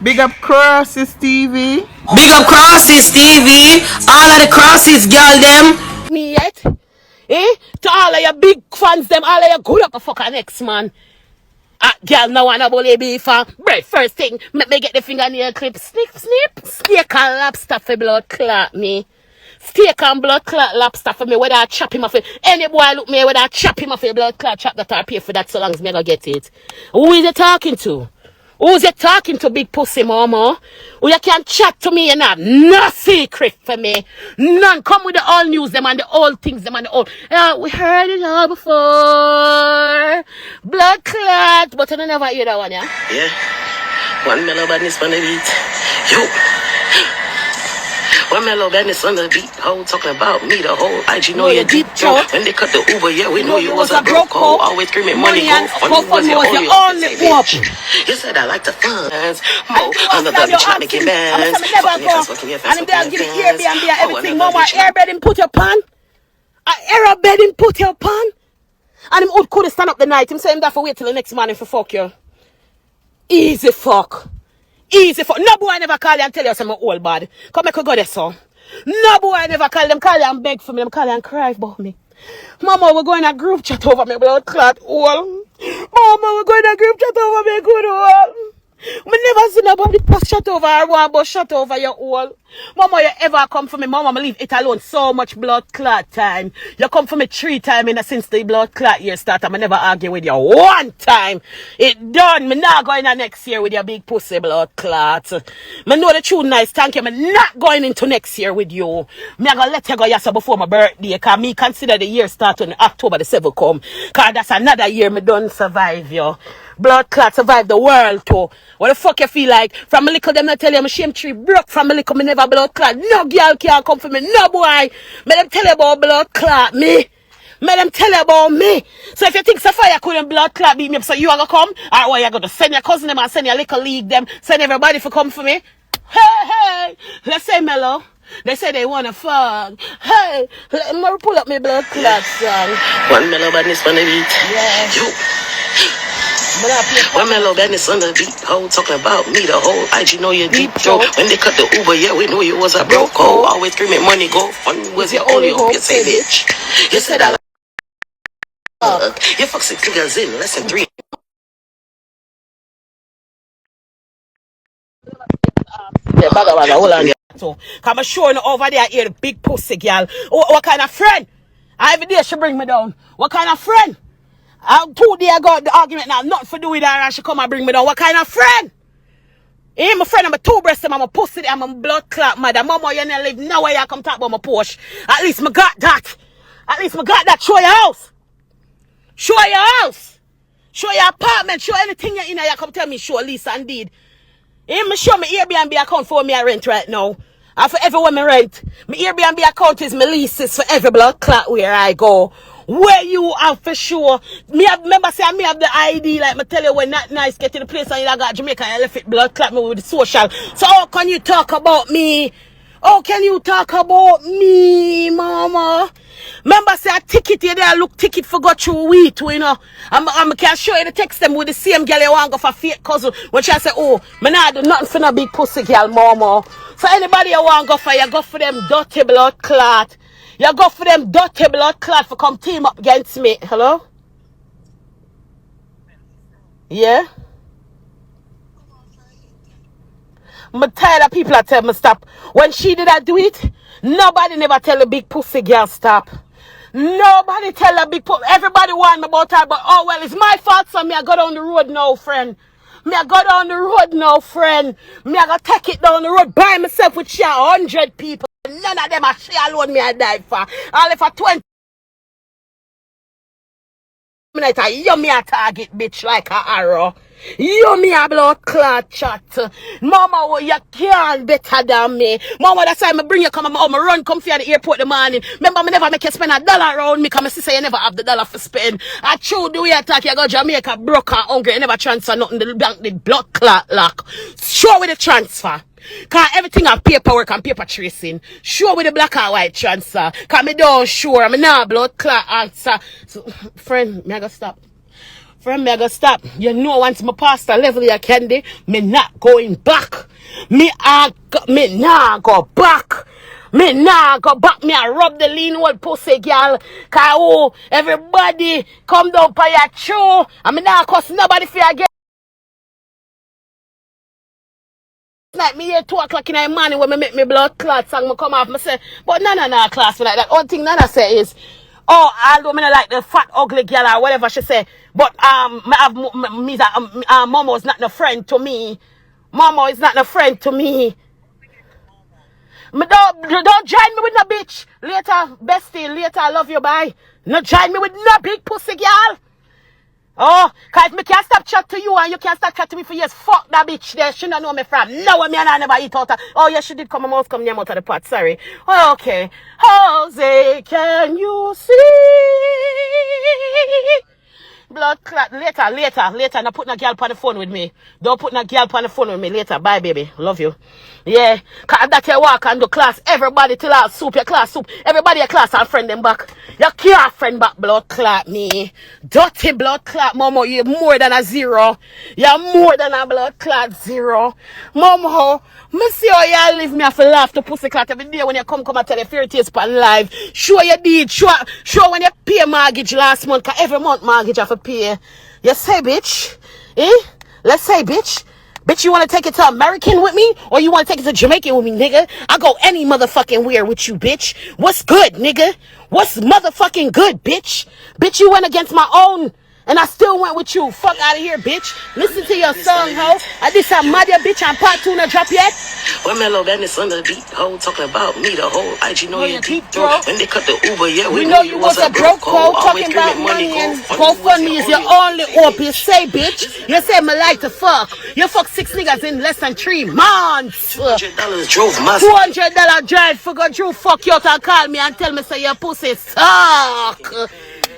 Big up Crosses TV. Big up crosses, TV. All of the crosses, girl, them. Me yet? To all of your big fans, them, all of your good up a fucker next man. Girl, no one about beef. Right, first thing, me get the fingernail clip. Snip. Steak and lobster for blood clot me. Steak and blood clot lobster for me. Whether I chop him off it. Any boy look me, whether I chop him off a blood clot, chop that or pay for that so long as me go get it. Who is it talking to? Who's it talking to, big pussy mama? Who you can chat to me and have no secret for me. None. Come with the all news, them and the old things, them and the old. We heard it all before. Blood clot. But I never hear that one, yeah? Yeah. One Melo badness on the beat. Yo. One Melo badness on the beat. Whole talking about me, the whole IG know you deep throat. When they cut the Uber, yeah, we know you was a broke hoe. Always screaming money, go fun was your only bitch. You said I like the fun. Mo, under the bitch, not making bands. I'm never go. And if they'll give you Airbnb and everything, mama, airbed put your pan. Airbed put your pan. And him could stand up the night. Him saying that for wait till the next morning for fuck you. Easy fuck. Easy fuck. No boy never call you and tell you I'm old bad. Come make a go there, son. No boy never call them, call you and beg for me, them call you and cry about me. Mama, we're going to group chat over me, blood clot all. Mama, we're going to group chat over me, good all. We never seen nobody pass shut over or one but shut over your all. Mama, you ever come for me? Mama, me leave it alone. So much blood clot time. You come for me 3 times since the blood clot year started. I never argue with you 1 time. It done. Me not going in next year with your big pussy blood clot. Me know the truth nice. Thank you. Me not going into next year with you. Me gonna let you go yesterday before my birthday. Cause me consider the year start on October the 7th come. Cause that's another year me done survive you. Blood clot survive the world too. What the fuck you feel like? From a little them not tell you I'm a shame tree broke from a little me never blood clot. No girl can't come for me. No boy. Me them tell you about blood clot me. Me them tell you about me. So if you think Sapphire couldn't blood clot beat me up, so you are gonna come? Or what you gonna send your cousin them and send your little league them, send everybody for come for me? Hey, let's say Melo. They say they wanna fuck. Hey, let me pull up my blood clot song. One Melo badness on the beat. Yeah. Yo. One Melo badness on the beat. Whole talking about me, the whole IG know you deep throat. When they cut the Uber, yeah, we know you was a broke hoe. Always screaming money, go fun was your only hope. You say bitch. You said I like you fuck 6 niggas in less than 3. Yeah, baga, hold on. So, come showing over there here, the big pussy girl. What kind of friend? Every day she bring me down. What kind of friend? 2 days ago, the argument now, not for doing that, and she come and bring me down. What kind of friend? My friend, I'm a 2 breast, I'm a pussy, I'm a blood clot mother. Mama, you never live nowhere you come talk about my Porsche. At least me got that. At least me got that. Show your house. Show your house. Show your apartment. Show anything you in there. You come tell me, show Lisa indeed. Me show me Airbnb account for me I rent right now. And for everywhere me rent. My Airbnb account is my leases for every blood clot where I go. Where you are for sure. Me have, remember say me have the ID, like me tell you when not nice get to the place and you got Jamaica and you left it blood clot me with the social. So how can you talk about me? How can you talk about me, mama? Remember say a ticket you there look ticket for got you wheat, you know. I can show you the text them with the same girl you want go for fake cousin. When she say, oh, me not do nothing for no big pussy girl, mama. So anybody you want go for, you go for them dirty blood clot. You go for them dirty blood clot for come team up against me. Hello? Yeah? I'm tired of people that tell me stop. When she did I do it, nobody never tell a big pussy girl stop. Nobody tell a big pussy. Everybody warn me about her, but oh well, it's my fault, so me I go down the road now, friend. Me I go down the road now, friend. Me I go take it down the road by myself with share 100 people. None of them are she alone me I die for. All if I 20 minutes, you me a target bitch like a arrow. You me a blood clot chat. Mama, well, you can't better than me. Mama, that's why I bring you come and run come for the airport the morning. Remember, I never make you spend $1 around me because my sister you never have the dollar for spend. I chew the way I talk, you go Jamaica broke and hungry, you never transfer nothing. The bank the blood clot lock. Show with the transfer. Cause everything have paperwork and paper tracing. Sure with the black and white transfer. Cause me don't sure. I'm not blood clot answer. So, friend, me I gotta stop. From me, I go stop. You know, once my pastor level your candy, me not going back. Me nah go back. Me nah go back. Me I rub the lean old pussy, girl. Cause oh, everybody come down by your show. I mean, nah cost nobody for you get. Like me here 2 o'clock in the morning when me make me blood clot song me come off. Me say, but no class me like that. One thing Nana say is, oh, although me not like the fat ugly girl or whatever she say, but me have Momo is not no friend to me. Momo is not no friend to me. Me don't join me with no bitch. Later, bestie, later I love you, bye. No join me with no big pussy girl. Oh, cause me can't stop chat to you and you can't stop chat to me for years. Fuck that bitch there. She don't know me from. No, me and I never eat out of. Oh, yeah, she did come. My mouth come near out of the pot. Sorry. Oh, okay. Jose, can you see? Blood clot. Later. Now put no girl on the phone with me. Don't put no girl on the phone with me later. Bye, baby. Love you. Yeah. Cause that you walk and do class. Everybody till out soup. Your class soup. Everybody your class and friend them back. You can't friend back blood clot me. Dirty blood clot, Momo. You're more than a zero. You're more than a blood clot zero. Momo, me see how you leave me for laugh to pussy clot every day when you come and tell the fairy tales pan live. Sure you did. Sure when you pay mortgage last month. Cause every month mortgage have to pay. You say, bitch? Eh? Let's say, bitch. Bitch, you want to take it to American with me? Or you want to take it to Jamaican with me, nigga? I go any motherfucking where with you, bitch. What's good, nigga? What's motherfucking good, bitch? Bitch, you went against my own. And I still went with you. Fuck out of here, bitch. Listen to your song, ho. I did some mother bitch and part 2 not drop yet. When Melo Bandits on the beat, ho, talking about me, the whole IG know you deep throat. When they cut the Uber, yeah, we know you was a broke hoe. Talking about money and GoFundMe is your only hope. You say, bitch. You say me like to fuck. You fuck 6 niggas in less than 3 months. $200 drove my $200 drive for go Drew fuck you out and call me and tell me say your pussy suck.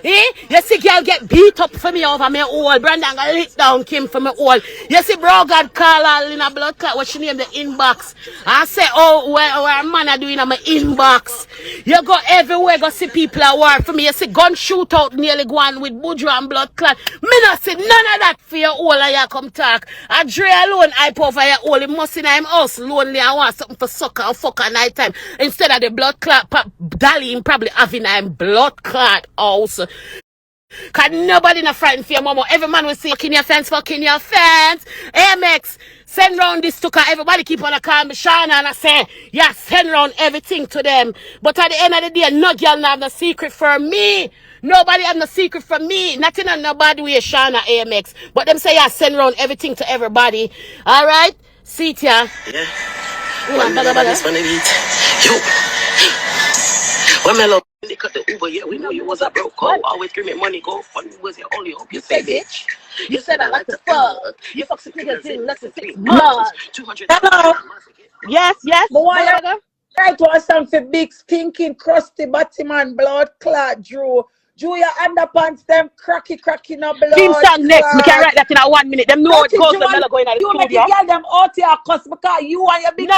Eh? You see girl get beat up for me over my hole. Brandon got lit down Kim for my hole. You see bro God call her in a blood clot what she named the inbox. I say, oh, where man are doing on my inbox. You go everywhere, go see people at war for me. You see gun shootout nearly go on with Budra and blood clot. Me not see none of that for your hole and you come talk. I Dre alone hype over your hole. He must in him house lonely and want something for sucker or fuck at night time. Instead of the blood clot Dally him probably having him blood clot house. Cause nobody not frightened for your mama. Every man will say fucking your fence. AMX, send round this to car. Everybody keep on a call me Shana and I say, yeah, send round everything to them. But at the end of the day, no girl not have no secret for me. Nobody have no secret from me. Nothing on nobody with Shana AMX. But them say, yeah, send round everything to everybody. Alright? See it, yeah. Yeah. One Melo Bandits on the beat. Yo. When Melo they cut the Uber, yeah, we know you was a broke hoe. Always screaming money, go funny was your only hope. You say, bitch. You said I like to fuck. You fuck 6 niggas in less than 6 months. $200. Hello. Yes. But why you try to ask something big, stinking, crusty, Batman, blood clot, Drew? Drew, your underpants, them cracky, no blood. Team song next. We can write that in a 1 minute. Them know what goes when Melo going at the studio. You make studio. it get them out here, cause because you and your big No,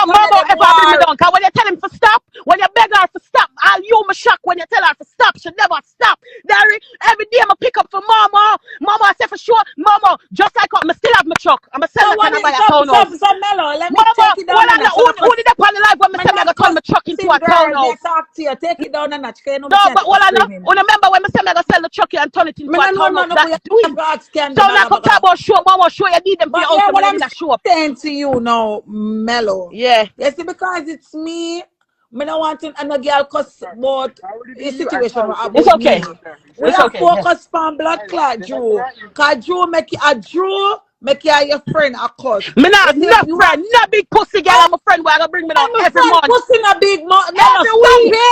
Momo ever bring me down. Cause when you tell him to stop, when you beg her to stop, you me shock when you tell her to stop. She never stop. Every day I pick up for Momo. Momo, I say for sure, Momo, just like I still have my truck. I'm a sell it and I buy a townhouse. Melo, let me Momo, take it down. who did that on the live when I said I turn my truck into a townhouse? Talk to you. Take it down and not. No, but what I know, remember when I said I gonna sell the truck and turn it into a townhouse? So now come talk about show, Momo, show you need them for your house when you show up. Saying to you now, Melo. Yeah. You see, because it's me. Me not wanting another girl cuss about the situation. It's okay. We have focus on blood clot, Drew. Cause Drew make you your friend, of course. Me not friend, not big pussy girl. I'm a friend where I gonna bring me down every month. Pussy not big month. Every week.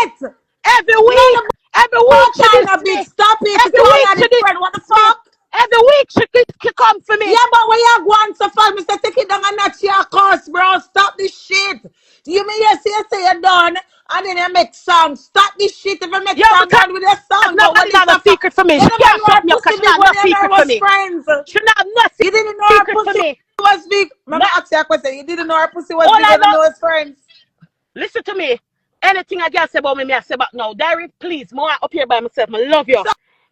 Stop it. Every week she did. What the fuck? Every week she come for me. Yeah, but when you go on so far, Mr. Take it down and not your course, bro. Stop this shit. You mean you say you're done and then you make songs. Stop this shit. If you make songs done with your song. Nobody have a secret for me. She can't fuck me up because she not no secret for me. She not no You didn't know her pussy was big. Remember ask you a question. You didn't know her pussy was big and know his friends. Listen to me. Anything I can say about me, I say about now. Diary, please. More up here by myself. I love you.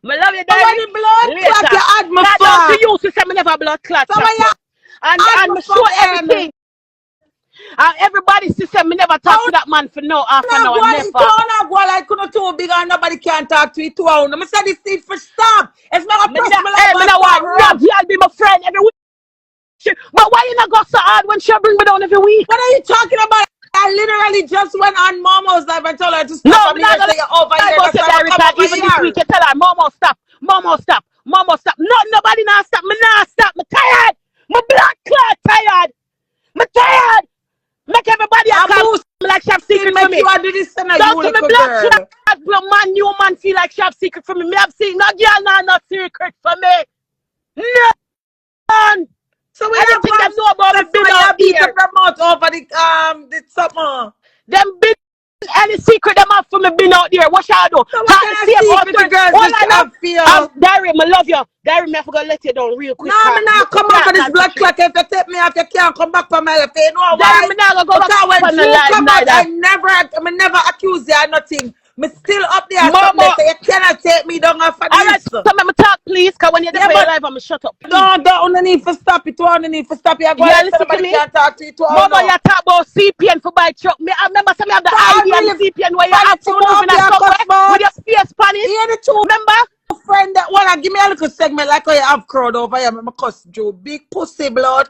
I love you, So when Diary. the blood clot Later. you had me God don't for? see you to say me never blood clot So chat when you. you And had me me for show then? everything. And everybody say me never talk How to that man for no half an not hour. go on, it Never. not go on like couldn't too big and nobody can talk to it too. I said this thing for stop. It's not a Me press not, me hey, like me go not start want no rub. girl be my friend every week. But why you not go so hard when she bring me down every week? What are you talking about? I literally just went on Momo's live and told her to No, stop. And me me not here gonna say you're over lie here. about That's your why I diary come card. over Even this here. week you tell her, Momo stop, Momo stop, Momo stop. No, nobody now stop. Me now stop. Me tired. My blood clot tired. Me tired. Make everybody a I call boost me like she have secret for make you me. do this and Don't you to me little blood girl. clot, blood man, new man feel like she have secret for me. Me have seen no girl now no secret for me. None. So we are Anything going them know about me so been you out have beat up there. the mouth over the something. Them been any secret them have for me been out there. What shall I do? So what Talk kind the of same old secret the story. girls All just I know. have feel? Diary, I love you. Diary, me I forgot to let you down real No, quick. me not You come out can't of this blood concentrate. clot. If you take me off, you can't come back from my life. You know Diary, why? me now go back Because when on the Drew live come out, neither. I never accuse you of nothing. Me still up there something Momo, there, so you cannot take me down off of alright, this. so let me talk please, because when you're there Yeah, for your but live, I'm shut up, please. don't need for stop it. Don't need for stop it. You go Yeah, like listen to somebody me. can't talk to you. Momo, No. you talk about CPN for buy truck. Me, I remember some of the So I ID and the really CPN where you find have it for you know moving up and your somewhere with your customers. face pan it. Hear the two Remember? friend that wanna give me a little segment like how you have crowd over here. My cuss Joe. Big pussy blood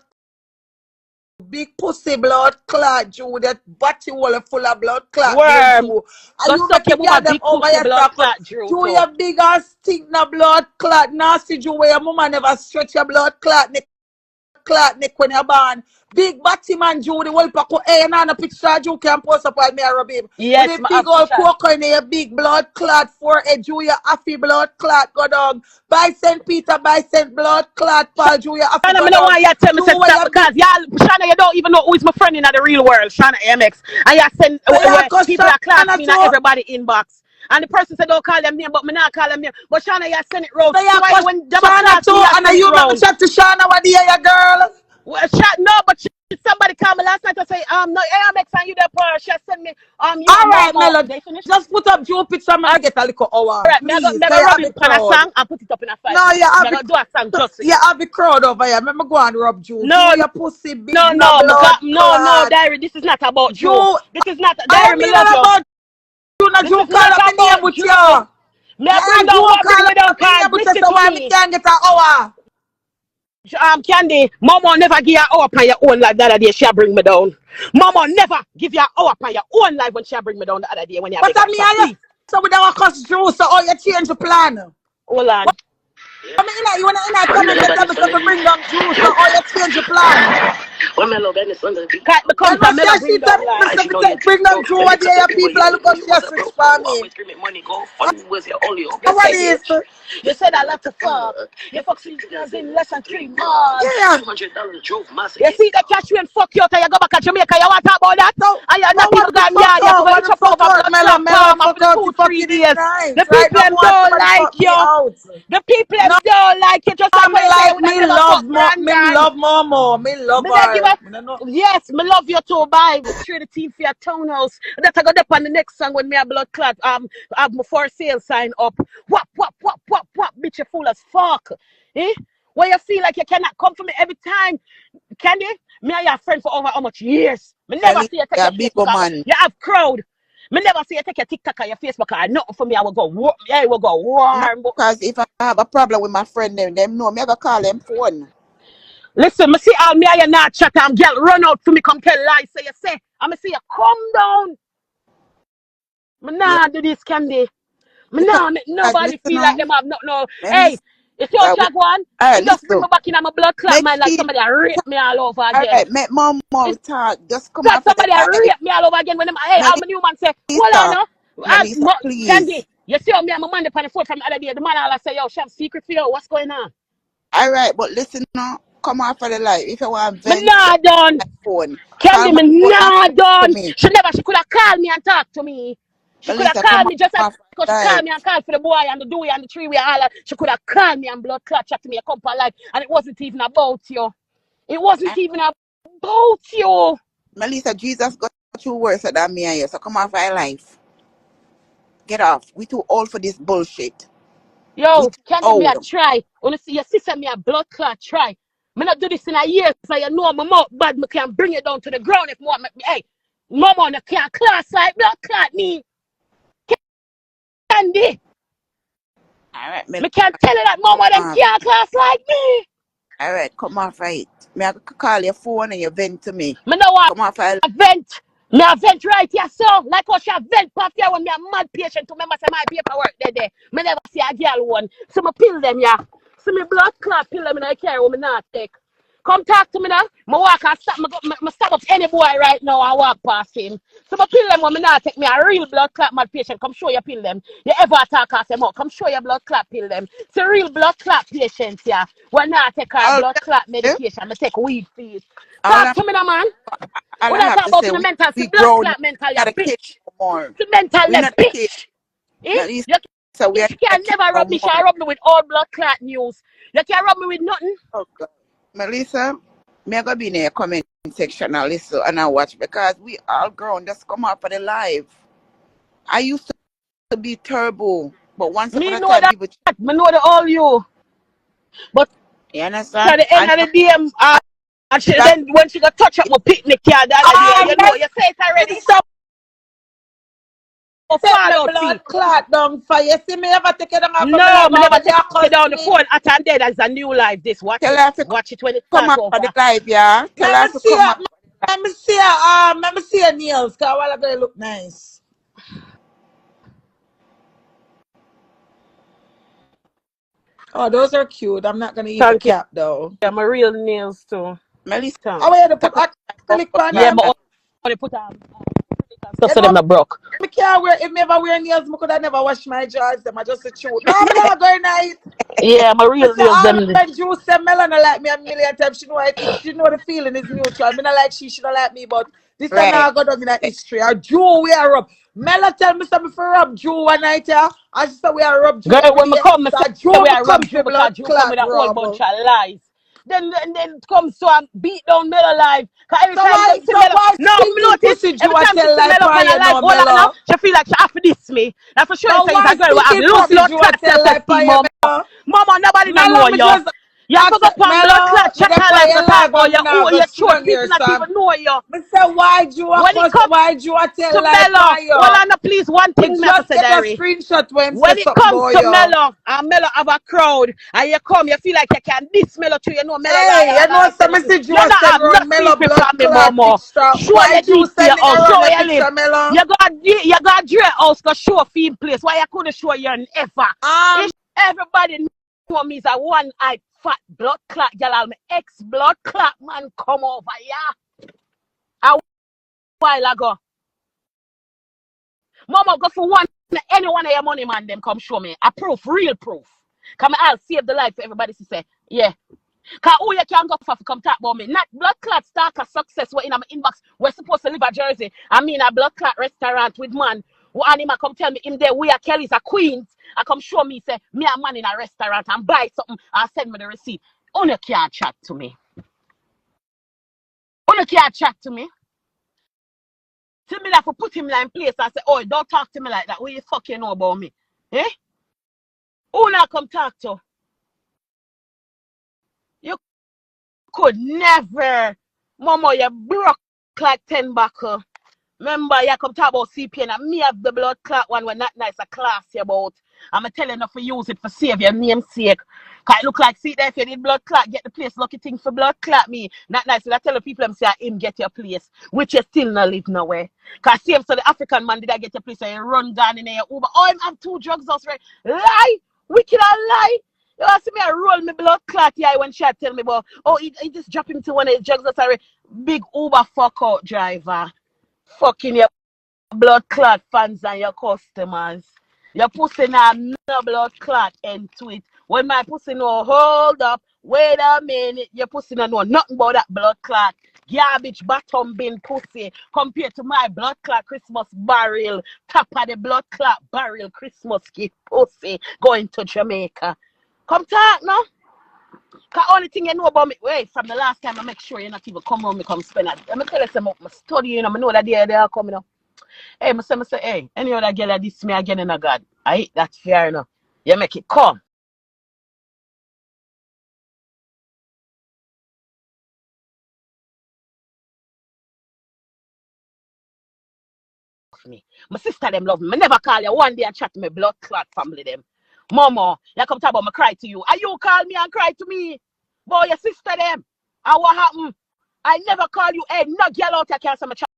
clot Jew, that body wall full of blood clot there Worm. Jew. And Go you suck make your it mama get them big over pussy here blood talk. clot, Drew, Jew, too. your big ass stink na blood clot nasty Jew where your mama never stretch your blood clot neck when you're born. Big batty man Jew, the whole pack hey na picture Jew can post up while me a rub him. With Yes, a my big old pictures. coke in your big blood clot forehead Jew, your affy blood clot go down. By St. Peter, by St. blood clot Paul Jew, your affy Shana, go I don't down. want you to tell me Jew to where stop your big because y'all, Shana, you don't even know who is my friend in the real world, Shana MX. And you send so you where cuss people are class Shana me in too. everybody inbox. And the person said don't call them name, but me not call them name. But Shana, you send it round. So you So why cause when them a Shana class me, too, you and send it you make me round? chat to Shana what the your girl. Well, no, but somebody called me last night to say, no, AMX and you there, she send me, you All and right, Momo. Melo, They finished? just put up Joe picture and All get a little hour. right, Please, me cause go you rub have him the on a crowd. song and put it up in a 5 No, you minutes. Me have go do a song just for you you. have the crowd over here. Let me go and rub Joe. No, Joe, your pussy big no, no no, blood no, clot. Diary. This is not about Joe. Joe, This is not I Diary. Me mean love all you. about Joe. No, This Joe is call not up my name about with Joe. you. Me I bring Yeah, down Joe what bring call me down up my name card. with you, Listen so to why me me. can't get an hour? Candy, Mama never give you up on your own life the other day. She bring me down. Mama never give you up on your own life when she bring me down the other day when you But beg I her. mean, So I please, so we don't cuss Joe, so oh, you change the plan. hold on. I mean, you wanna in a When comment Melo and tell Bennett me on so the to beat. bring down juice or you change your plan. When Melo Bennett on the beat. Cat You becomes know, a Melo she bring tell down me line. I so should to know you bring deep down throat. Joe When they what cut the the Uber, people yeah, and we look know how you she a was a switch broke. for me. Always screaming money, go fund was your only hope. You What say, is? bitch. You said I love to fuck. You fuck 6 girls in less than 3 months. Yeah. $200 drove massive. You see the cash when fuck you out and you go back to Jamaica. You want to talk about that? So, And you're so not what even the gone fuck yard. You have to out? go What itch the up fuck over out? blood clot Mellow palm fuck for the out two, the fuck 3 it in days. night. The Right people now them want don't somebody like fuck me you. out. The people them No, don't like you. Just like me when you say you like would have never fuck me Brandon. love Momo. Me love Me not give her. a Me no know. yes, me love you too. Bye. Straight the team for your townhouse. That I got up on the next song when me a blood clot. Have my for sale sign up. Whap. Bitch, you fool as fuck. Eh? Where you feel like you cannot come for me every time. Candy, me and your friend for over how much years? Me never see you take Yeah, your big Facebook. man. You have crowd. Me never see you take your TikTok or your Facebook or nothing for me. I will go warm. Yeah, I will go No, warm. because if I have a problem with my friend, them know me, I go call them phone. Listen, me see all me and you not chat and girl run out for me come tell lies. So you say, I'm see you come down. Me Yeah. nah do this, Candy. Me Because, nah make guys, nobody listen feel like now. them have no. Let me Hey, listen. if you We, chat one, all right, it just bring listen. me back in my blood clot Make mind like she, somebody a rape me all over all again. right, make mom It's talk. Just come like after the somebody a life. rape me all over again when them, hey, I'm a new man say, hold on Melissa, now. Melissa, please. Candy, you see how me and my man upon the phone from the other day, the man all say, yo, she have secret for you, what's going on? All right, but listen now. Come after the life. If you want Me vent, nah done. my phone. Call Candy, my me phone and nah talk to done. me. She could have called me and talked to me. She could have Melissa, come called me just as after because the she life. called me and called for the boy and the doy and the tree we all. She could have called me and blood clot chat to me a couple of life. And it wasn't even about you. It wasn't even about you. Melissa, Jesus got you worse than me and you. So come off our life. Get off. We too old for this bullshit. Yo, Which can you be a old. try? Wanna see your sister me a blood clot try? Me not do this in a year, so you know my mouth bad. Me can bring it down to the ground if you want me. Hey, Momo no can't class like blood clot me. Candy. Alright, Me can't tell you that Momo them off. can't class like me. Alright, come off right. Me I call your phone and you vent to me. Me know what Come off right. vent. Me a vent right here, so like how she a vent past here when me a mad patient to remember say my paperwork there. Me never see a girl one. So me pill them yeah. So me blood clot pill them and I carry what me not take. Come talk to me now. Me walk and stop me stop up any boy right now and walk past him. So me pill them when me not take me a real blood clot mad patient. Come show your pill them. You ever talk as them out. Come show your blood clot pill them. It's a real blood clot patient yeah. When not take our All blood clot I medication, me take weed fees. all Talk I to me now man. all What I I have talk to about say, in the mental, we see blood grown, clot mental, you not a kid bitch. no more. See mental, We you not a kid. bitch. Eh? Not this, You so we are not a can kid never no rub me, more. shall rub me with all blood clot news. You can't rub me with nothing. Oh God. Melissa, me I go be in a comment section and listen and I watch because we all grown. Just come out for the live. I used to be turbo, but once upon Me a know time that. people Me know the all you. But you at understand? the end of the day, and That then when she got touch up my picnic here the other day, you know, you say it already. Melissa Oh, set fall me out blood see. clot down for you. See me ever take it down from the No, live me never already take it accused down the me. phone. At and dead as a new life. This watch tell it. her to Watch it when it come start out for the over. live, yeah. Tell Let her me to see come her. out. Let me see her nails, cause while I gonna look nice. Oh, those are cute. I'm not gonna eat the Thank you. cap though. Yeah, my real nails too. Melissa, Oh, Thanks. wait, to put come acrylic on Yeah, out. them. but only put stuff You so them know, not broke. me can't wear. If me ever wear nails, me could have never wash my jaws. Them I just a chew. No, I'm not going night. Yeah, my I real say nails all them. when Juice say Melo no like me a million times. She know she know the feeling is mutual. Me not like she don't like me, but this one Right. now go down in that history. A Jew we are rub. Melo tell me something for rub Jew one night yeah. I just say we are rub Jew Girl, every when me day. come, me So say a Jew we me are rub come for Jew because blood Jew come clot with a whole rub. bunch of lies. Then comes to and beat down Melo live. Cause every So time why them see Melo, no, me stinking notice pussy Jew every a time she tell see lie Melo pan on a you live, now, all that now, Melo? she feel like she have to diss me. Now for sure So say he's why a girl who have stinking low pussy blood Jew a clot tell lie pan self-esteem, you, mama. Melo? Mama, nobody don't know Melo, me you. just You have to ask go on blood Melo, clot me chat that life pan to your talk live, about but me you. now Who go you sit short down people here, not Sam. even know you. Me say why Jew a When it cuss, comes why Jew a tell to lie Melo, pan well, you? I know please one Me thing me have to just say, get a diary. screenshot when say When it something comes about to you. Melo, and Melo have a crowd, and you come, you feel like you can diss Melo to you know Melo Hey, liar you and all know that some kind of thing. message you You a don't send have no around Melo secret blood from me, clot Momo. picture. Show Why your Jew deeds to your sending house. Show around where the you live. picture, Melo? You got Dre house to show film place. Why you couldn't show your ever? If Um, everybody know me is a one-eyed fat blood clot, y'all my ex blood clot man come over, yeah. A while ago. Mama go for one any one of your money man them come show me. A proof, real proof. Come I'll save the life for everybody to say, yeah. Cause who you can go for come talk about me? Not blood clot start a success what in my inbox. We're supposed to live a Jersey. I mean a blood clot restaurant with man. One him come tell me him there we are Kelly's a Queens. I come show me say me a man in a restaurant and buy something and send me the receipt. Only can't chat to me. Only can't chat to me. Tell me that for put him in place and say, oh, don't talk to me like that. What you fucking know about me? Eh? Who not come talk to? You could never. Mama, you broke like 10 buckle. Remember, you come talk about CPN and me have the blood clot one when not nice a class you about. I'm telling you for use it for save your namesake. Cause it look like see there if you need blood clot, get the place lucky thing for blood clot me. Not nice. So I tell the people them say him get your place, which you still not live nowhere. Cause same so the African man did I get your place and you run down in your Uber. Oh, him have two drugs house right. Lie! Wicked and lie. You see me I roll me blood clot yeah when she tell me about oh he just drop him to one of his drugs house already. Big Uber fuck out driver. Fucking your blood clot fans and your customers. Your pussy now no blood clot into it. When my pussy no hold up, wait a minute, your pussy no know nothing about that blood clot. Garbage bottom bin pussy compared to my blood clot Christmas barrel. Top of the blood clot barrel Christmas gift pussy going to Jamaica. Come talk now. Cause only thing you know about me, wait, from the last time I make sure you're not even come around me come spend it. Let me tell you something about my study, you know, I know that they are coming up. Hey, I say, hey, any other girl that diss me again in a God. I that's fair enough. You make it come. me. My sister them love me. I never call you one day and chat to me blood clot family them. Momo, you come talk about me cry to you. And you call me and cry to me. Boy, your sister them. And what happened? I never call you. Hey, no girl out here can say me chat